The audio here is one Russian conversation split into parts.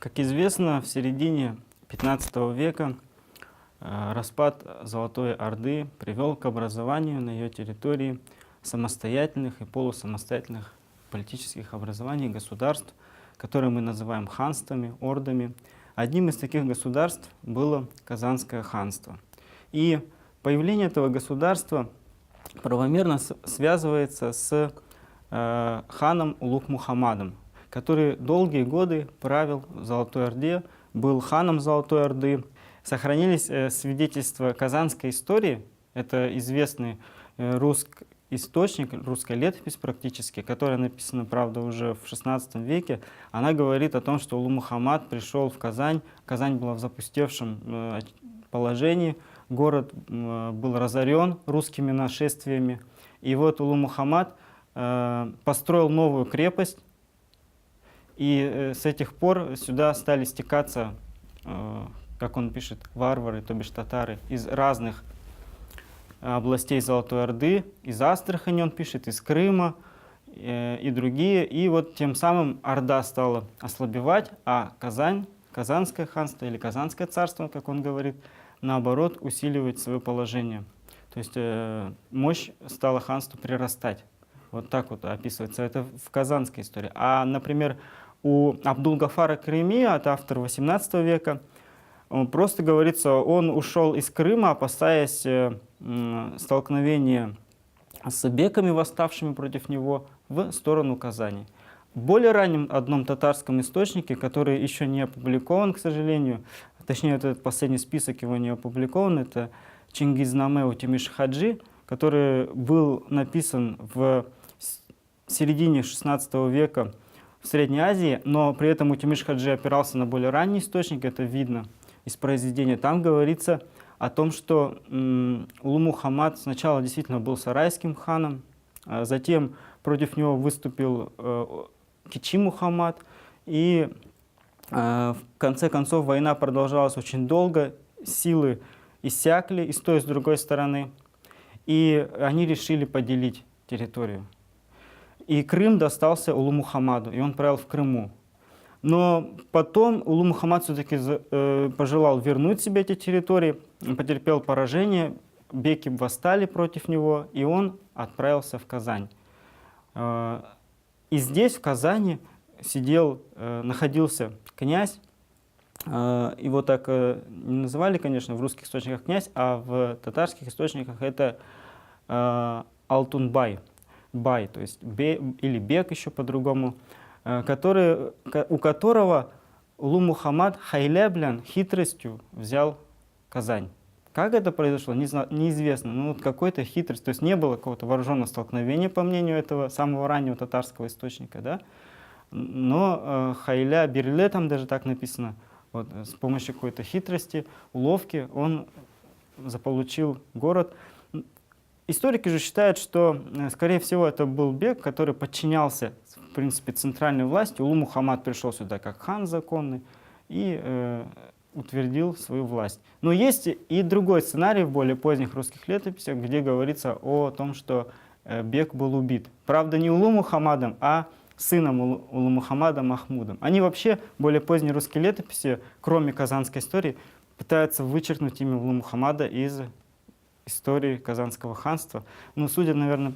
Как известно, в середине XV века распад Золотой Орды привел к образованию на ее территории самостоятельных и полусамостоятельных политических образований, государств, которые мы называем ханствами, ордами. Одним из таких государств было Казанское ханство. И появление этого государства правомерно связывается с ханом Улуг-Мухаммадом, который долгие годы правил в Золотой Орде, был ханом Золотой Орды. Сохранились свидетельства казанской истории, это известный русский источник, русская летопись практически, которая написана, правда, уже в XVI веке. Она говорит о том, что Улуг-Мухаммад пришел в Казань, Казань была в запустевшем положении, город был разорен русскими нашествиями. И вот Улуг-Мухаммад построил новую крепость, и с этих пор сюда стали стекаться, как он пишет, варвары, то бишь татары, из разных областей Золотой Орды, из Астрахани он пишет, из Крыма и другие. И вот тем самым Орда стала ослабевать, а Казань, Казанское ханство или Казанское царство, как он говорит, наоборот, усиливать свое положение. То есть мощь стала ханству прирастать. Вот так вот описывается это в казанской истории. А, например, у Абдул-Гафара Карими, это автор XVIII века, просто говорится, он ушел из Крыма, опасаясь столкновения с беками, восставшими против него, в сторону Казани. В более раннем одном татарском источнике, который еще не опубликован, к сожалению, точнее, этот последний список его не опубликован, это Чингизнаме у Тимиш-Хаджи, который был написан в середине XVI века в Средней Азии, но при этом у Тимиш-Хаджи опирался на более ранний источник, это видно из произведения. Там говорится о том, что Улуг-Мухаммад сначала действительно был сарайским ханом, а затем против него выступил Кичи-Мухаммад, и в конце концов война продолжалась очень долго, силы иссякли и с той, и с другой стороны, и они решили поделить территорию. И Крым достался Улуг-Мухаммаду, и он правил в Крыму. Но потом Улуг-Мухаммад все-таки пожелал вернуть себе эти территории, потерпел поражение, беки восстали против него, и он отправился в Казань. И здесь, в Казани, находился князь, его так не называли, конечно, в русских источниках князь, а в татарских источниках это Алтунбай, бай, то есть или бек еще по-другому, у которого Улуг-Мухаммад хайляблен хитростью взял Казань. Как это произошло, неизвестно. Ну, вот какой-то хитрость, то есть не было какого-то вооруженного столкновения, по мнению этого самого раннего татарского источника, да? Но хайля бирле, там даже так написано, вот, с помощью какой-то хитрости, уловки он заполучил город. Историки же считают, что, скорее всего, это был бек, который подчинялся, в принципе, центральной власти. Улуг-Мухаммад пришел сюда как хан законный и утвердил свою власть. Но есть и другой сценарий в более поздних русских летописях, где говорится о том, что бек был убит. Правда, не Улуг-Мухаммадом, а сыном Улуг-Мухаммада Махмудом. Они вообще, более поздние русские летописи, кроме казанской истории, пытаются вычеркнуть имя Улуг-Мухаммада из истории Казанского ханства. Ну, судя, наверное,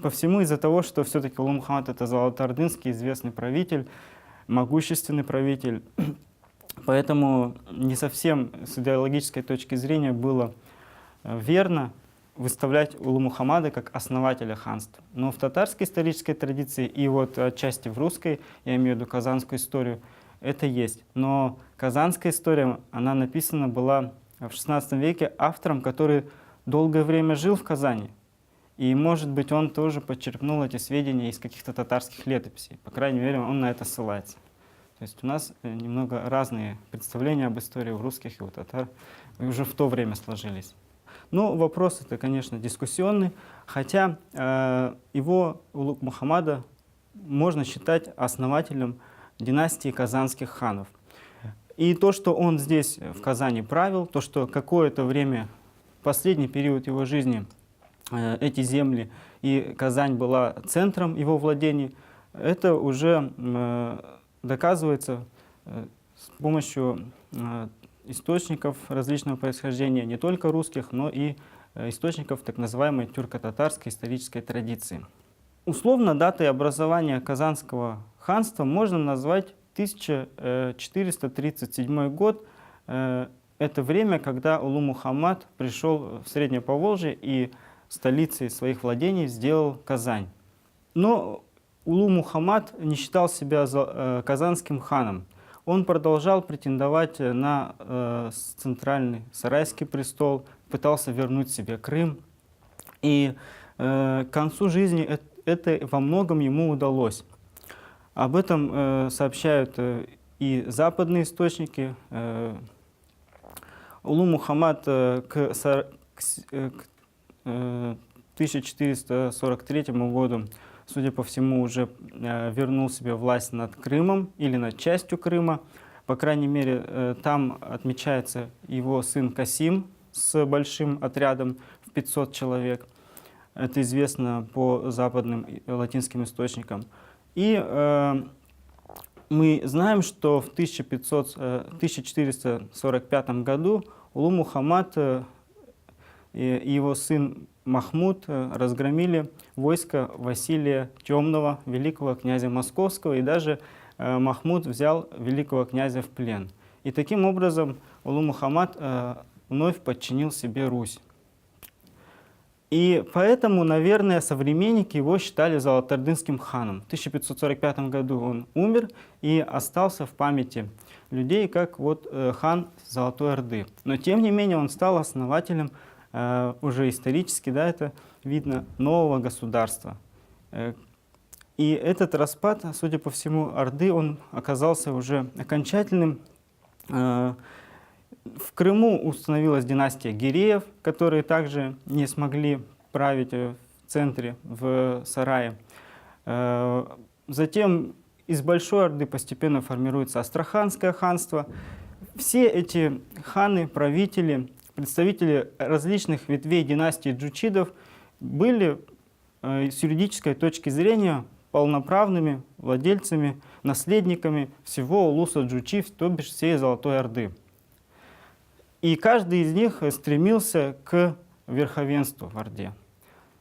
по всему из-за того, что все-таки Улуг-Мухаммад — это золотоордынский известный правитель, могущественный правитель. Поэтому не совсем с идеологической точки зрения было верно выставлять Улуг-Мухаммада как основателя ханства. Но в татарской исторической традиции и вот отчасти в русской, я имею в виду казанскую историю, это есть. Но казанская история, она написана была в XVI веке автором, который долгое время жил в Казани. И, может быть, он тоже подчеркнул эти сведения из каких-то татарских летописей. По крайней мере, он на это ссылается. То есть у нас немного разные представления об истории у русских и у татар уже в то время сложились. Но вопрос это, конечно, дискуссионный, хотя его, Улуг-Мухаммада, можно считать основателем династии казанских ханов. И то, что он здесь, в Казани, правил, то, что какое-то время, последний период его жизни, эти земли и Казань была центром его владений, это уже доказывается с помощью источников различного происхождения, не только русских, но и источников так называемой тюрко-татарской исторической традиции. Условно датой образования Казанского ханства можно назвать 1437 год. Это время, когда Улу Мухаммад пришел в Среднее Поволжье и столицей своих владений сделал Казань. Но Улу Мухаммад не считал себя казанским ханом. Он продолжал претендовать на центральный Сарайский престол, пытался вернуть себе Крым. И к концу жизни это во многом ему удалось. Об этом сообщают и западные источники. Улу Мухаммад к 1443 году, судя по всему, уже вернул себе власть над Крымом или над частью Крыма. По крайней мере, там отмечается его сын Касим с большим отрядом в 500 человек. Это известно по западным латинским источникам. И мы знаем, что в 1445 году Улу Мухаммад и его сын Махмуд разгромили войско Василия Темного, великого князя Московского, и даже Махмуд взял великого князя в плен. И таким образом Улу Мухаммад вновь подчинил себе Русь. И поэтому, наверное, современники его считали золотоордынским ханом. В 1545 году он умер и остался в памяти людей как вот хан Золотой Орды. Но тем не менее он стал основателем уже исторически, да, это видно, нового государства. И этот распад, судя по всему, Орды, он оказался уже окончательным. В Крыму установилась династия Гиреев, которые также не смогли править в центре, в Сарае. Затем из Большой Орды постепенно формируется Астраханское ханство. Все эти ханы, правители, представители различных ветвей династии джучидов были с юридической точки зрения полноправными владельцами, наследниками всего улуса джучи, то бишь всей Золотой Орды. И каждый из них стремился к верховенству в Орде.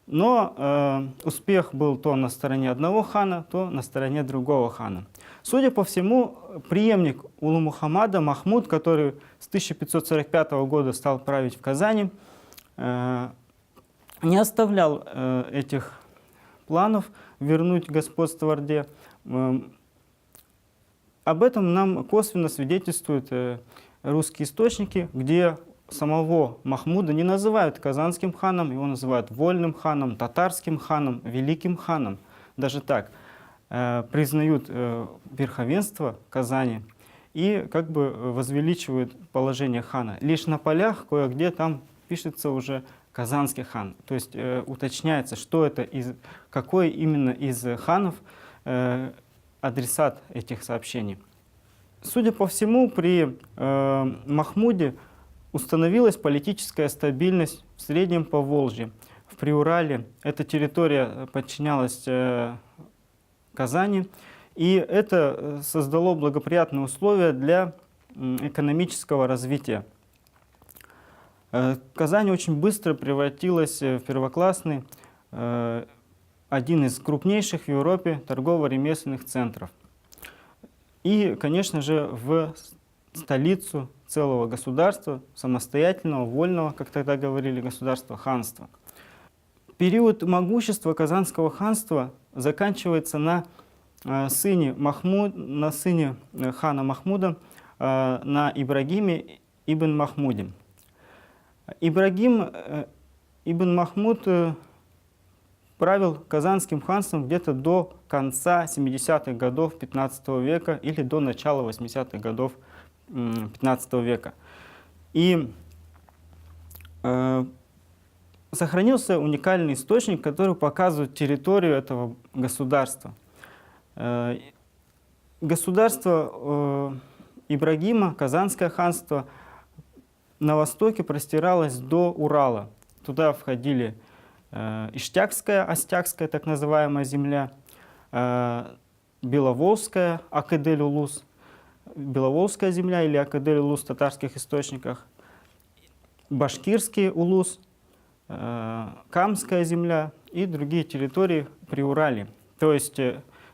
Но успех был то на стороне одного хана, то на стороне другого хана. Судя по всему, преемник Улу Мухаммада Махмуд, который с 1545 года стал править в Казани, не оставлял этих планов вернуть господство в Орде. Об этом нам косвенно свидетельствуют русские источники, где самого Махмуда не называют казанским ханом, его называют вольным ханом, татарским ханом, великим ханом. Даже так признают верховенство Казани и как бы возвеличивают положение хана. Лишь на полях кое-где там пишется уже казанский хан. То есть уточняется, что это какой именно из ханов адресат этих сообщений. Судя по всему, при Махмуде установилась политическая стабильность в Среднем Поволжье. В Приурале эта территория подчинялась Казани, и это создало благоприятные условия для экономического развития. Казань очень быстро превратилась в первоклассный, один из крупнейших в Европе торгово-ремесленных центров. И, конечно же, в столицу целого государства, самостоятельного, вольного, как тогда говорили, государства, ханства. Период могущества Казанского ханства заканчивается на сыне хана Махмуда, на Ибрагиме ибн Махмуде. Ибрагим ибн Махмуд правил Казанским ханством где-то до конца 70-х годов 15 века или до начала 80-х годов 15 века. И сохранился уникальный источник, который показывает территорию этого государства. Государство Ибрагима, Казанское ханство, на востоке простиралось до Урала. Туда входили Иштякская, Остякская, так называемая земля, Беловолжская, Акэдель-Улус, Беловолжская земля или Акадель-Улус в татарских источниках, Башкирский Улус, Камская земля и другие территории при Урале. То есть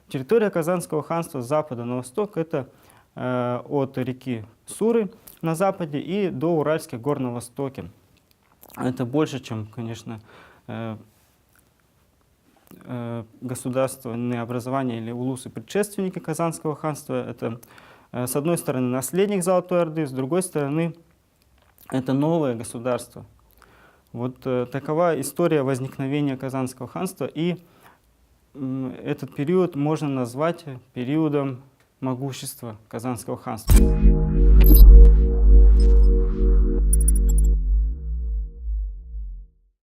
территория Казанского ханства с запада на восток — это от реки Суры на западе и до Уральских гор на востоке. Это больше, чем, конечно, государственные образования или улусы предшественники Казанского ханства. Это, с одной стороны, наследник Золотой Орды, с другой стороны, это новое государство. Вот такова история возникновения Казанского ханства, и этот период можно назвать периодом могущества Казанского ханства.